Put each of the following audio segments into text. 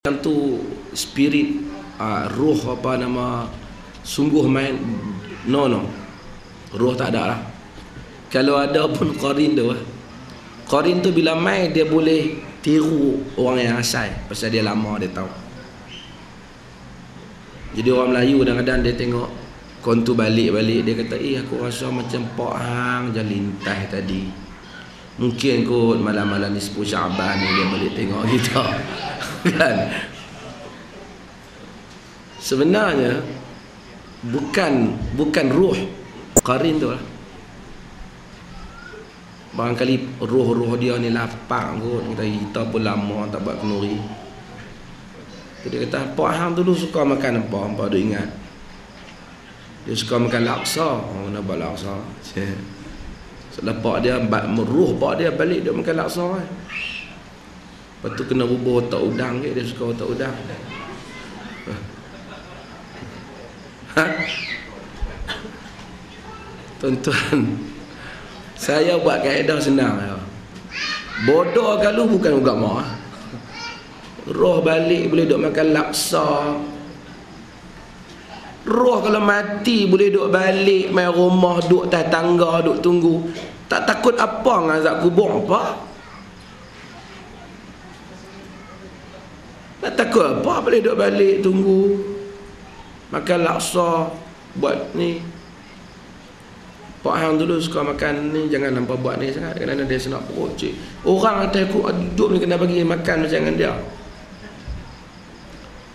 yang tu spirit, roh apa nama, sungguh main, no roh tak ada lah. Kalau ada pun qarin tu lah. Qarin tu bila main dia boleh tiru orang yang asal, pasal dia lama dia tahu. Jadi orang Melayu kadang-kadang dia tengok kon tu balik-balik, dia kata aku rasa macam Pak Hang je lintas tadi. Mungkin kot malam-malam ni 10 Syaban ni dia balik tengok kita. Kan? Sebenarnya bukan ruh qarin tu lah. Barangkali roh-roh dia ni lapang kot, kita pun lama tak buat kenuri. Dia kata Pak Hang dulu suka makan apa? Hampa ada ingat dia suka makan laksa. Nak buat laksa. Selepas dia meruh pak dia balik dia makan laksa kan. Lepas tu kena bubur otak udang ke, dia suka otak udang. Tuan-tuan, saya buat kaedah senang ya. Bodoh kalau bukan agama. Roh balik boleh duk makan laksa. Roh kalau mati boleh duk balik main rumah, duk atas tangga, duk tunggu. Tak takut apa dengan azab kubur apa? Tak takut apa, boleh duk balik tunggu. Makan laksa, buat ni. Pak Hang dulu suka makan ni, jangan nampak buat ni sangat, kerana dia senak perut cik. Orang atas aku duduk ni kena bagi makan macam dengan dia.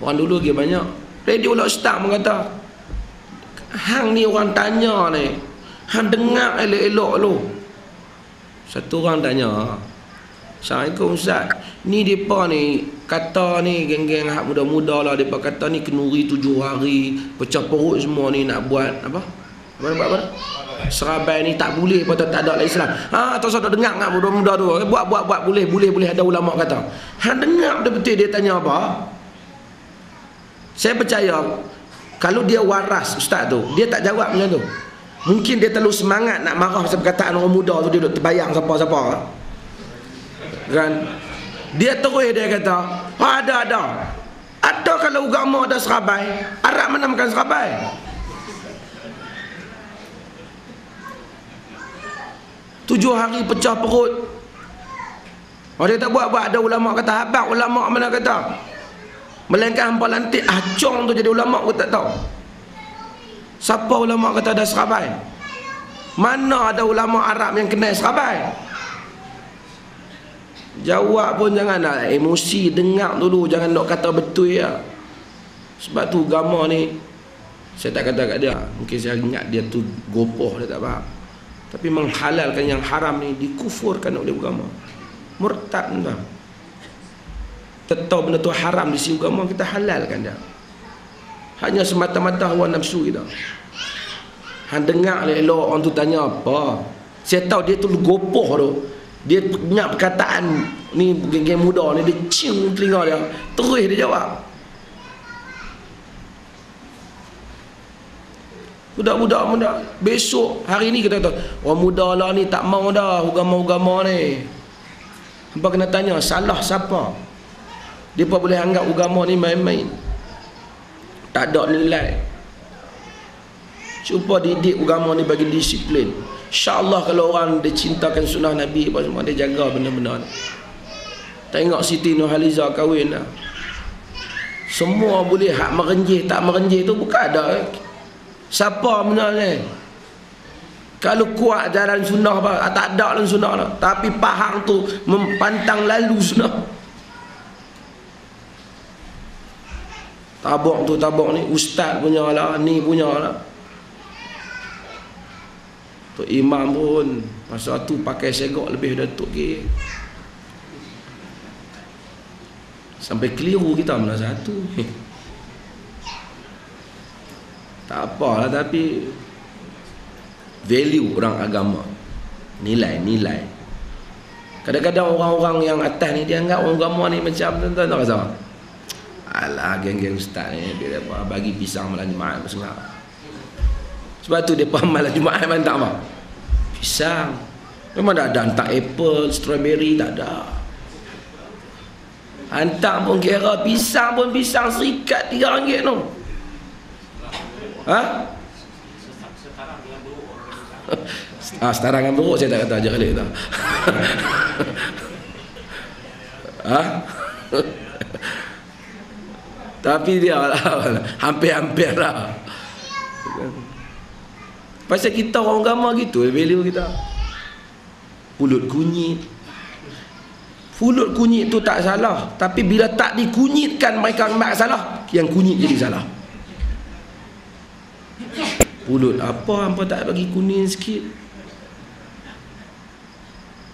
Orang dulu lagi banyak. Radio lah Ustaz pun kata, Hang ni orang tanya ni, Hang dengar elok-elok lu. Satu orang tanya, Assalamualaikum Ustaz, ni mereka ni kata ni geng-geng hak muda-muda lah, mereka kata ni kenuri 7 hari, pecah perut semua ni nak buat apa? Apa? Serabai ni tak boleh, patut tak ada dalam Islam. Terus ada dengar ngak muda-muda tu, buat boleh ada ulama kata. Hang dengar betul-betul dia tanya apa? Saya percaya kalau dia waras ustaz tu, dia tak jawab macam tu. Mungkin dia terlalu semangat nak marah pasal perkataan orang muda tu, dia duk terbayang siapa-siapa. Kan? Dia terus dia kata, ada kalau agama ada serabai, Arab mana makan serabai? Tujuh hari pecah perut. Dia tak buat, ada ulama kata habaq, ulama mana kata? Melainkan hampa lantik acong tu jadi ulama pun tak tahu. Siapa ulama kata ada serabai? Mana ada ulama Arab yang kenal serabai? Jawab pun janganlah emosi, dengar dulu, jangan nak kata betul ya. Sebab tu agama ni, saya tak kata kat dia, mungkin saya ingat dia tu gopoh, dia tak faham. Tapi menghalalkan yang haram ni dikufurkan oleh agama. Murtad entah. Tetap benda tu haram di sisi agama, kita halalkan dia. Hanya semata-mata hawa nafsu kita. Hang dengar elok orang tu tanya apa. Saya tahu dia tu gopoh tu. Dia punya perkataan ni geng-geng muda ni, dia cium telinga dia, terus dia jawab. Budak-budak muda besok hari ni kita kata orang muda lah ni tak mau dah agama-agama ni. Hampa kena tanya salah siapa? Dia pun boleh anggap agama ni main-main, tak ada nilai. Cuba didik agama ni bagi disiplin. InsyaAllah kalau orang dia cintakan sunnah Nabi apa semua, dia jaga benda-benda ni. Tengok Siti Nurhaliza kahwin dah. Semua boleh, hak merenjih tak merenjih tu bukan ada. Siapa sebenarnya? Kalau kuat jalan sunnah apa, tak ada dalam sunnah lah. Tapi Pahang tu mempantang lalu sunnah. Tabuk ni ustaz punya lah, ni punya lah. Tok imam pun masa tu pakai segok lebih Datuk ke. Sampai keliru kita mana satu. Tak apalah, tapi value orang agama, nilai-nilai. Kadang-kadang orang-orang yang atas ni dia anggap orang agama ni macam tuan-tuan tak rasa. Alah geng-geng ustaz ni dia bagi pisang malam Jumaat bersengat. Sebab tu dia faham malam Jumaat mana tak apa. Pisang. Memang dah ada, tak apple, strawberry tak ada. Hantar pun kira pisang pun pisang serikat RM3 tu. Ha? Setara dengan buruk saya tak kata aja kali tu. Ha? Tapi dia lah, hampir-hampir lah. Pasal kita orang agama gitu, value kita. Pulut kunyit. Pulut kunyit tu tak salah, tapi bila tak dikunyitkan mereka membuat salah, yang kunyit jadi salah. Pulut apa tak bagi kuning sikit?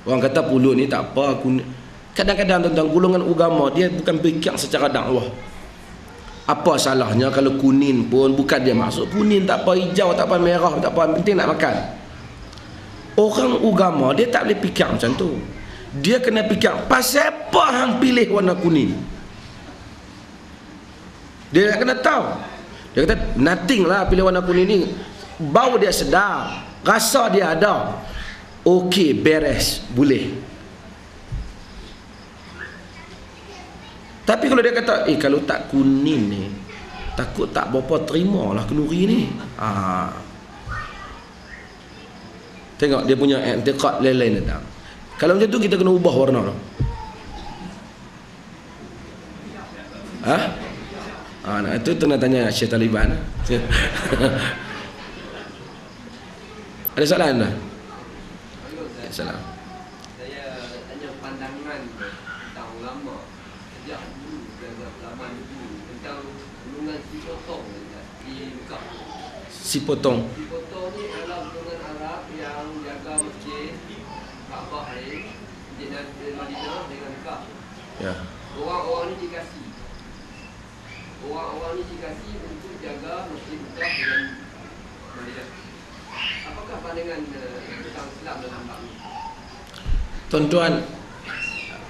Orang kata pulut ni tak apa, kuning. Kadang-kadang tentang golongan agama dia bukan fikir secara dakwah. Apa salahnya kalau kuning pun bukan dia maksud kuning, tak apa hijau, tak apa merah, tak apa, penting nak makan. Orang agama dia tak boleh fikir macam tu. Dia kena fikir pasal apa hang pilih warna kuning. Dia kena tahu. Dia kata nothing lah pilih warna kuning ni. Bau dia sedap, rasa dia ada. Okey, beres, boleh. Tapi kalau dia kata, kalau tak kuning ni, takut tak berapa terima lah kenduri ni. Tengok dia punya i'tiqad lain-lain datang. Kalau macam tu kita kena ubah warna tu. Nah, itu kena tanya Syekh Taliban. Ada soalan tak? Salam. Saya tanya pandangan tentang ulama sejak dulu, zaman dulu, tentang golongan si potong di Mekah. Si potong. Si potong ni adalah golongan Arab yang jaga masjid Kaabah ni, Masjid Madinah dengan Mekah. Ya. Orang-orang ni dikasih. Orang-orang ni dikasih untuk jaga masjid Mekah dengan Madinah. Apakah pandangan tentang Islam dalam bab ini? Tuan-tuan,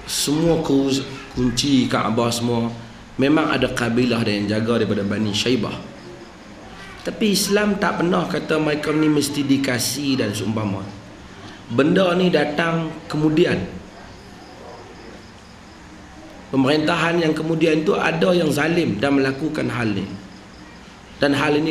semua kunci Kaabah semua memang ada kabilah yang jaga daripada Bani Syaibah. Tapi Islam tak pernah kata mereka ni mesti dikasih dan seumpama. Benda ni datang kemudian. Pemerintahan yang kemudian itu ada yang zalim dan melakukan hal ni. Dan hal ini